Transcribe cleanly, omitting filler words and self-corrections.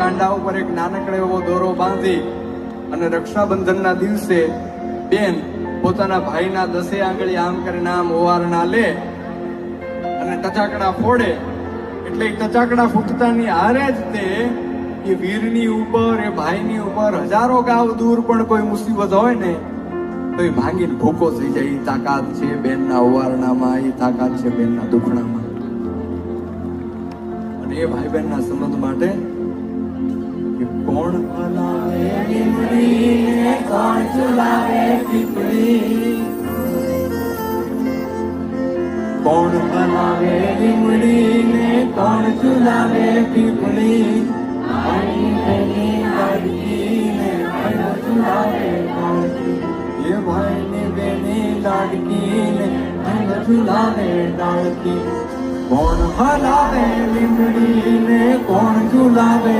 કાંડા ઉપર એક નાનકડો એવો દોરો બાંધી અને રક્ષાબંધનના દિવસે બેન પોતાના ભાઈના 10 આંગળી આમ કરીને આમ ઓવારણા લે અને ટચાકડા ફોડે. એટલે એ ટચાકડા ફૂટતાની હારે જ તે એ વીરની ઉપર, એ ભાઈની ઉપર હજારો ગાવ દૂર પણ કોઈ મુસીબત હોય ને તો એ ભાંગીને ભૂકો થઈ જાય. એ તાકાત છે બેનના ઓવારણામાં, એ તાકાત છે બેનના દુખણામાં. અને એ ભાઈ બહેનના સંબંધ માટે કોણ ભલાવે લીમડી ને કોણ ઝુલાવે પીપળી, કોણ ભલાવે લીમડી ને કોણ ઝુલાવે પીપળી, ભાઈ બેની લાડકી ને કોણ ઝુલાવે લાડકી, એ ભાઈ ની બેની લાડકી ને કોણ ઝુલાવે લાડકી, કોણ ભલાવે લીમડી ને કોણ ઝુલાવે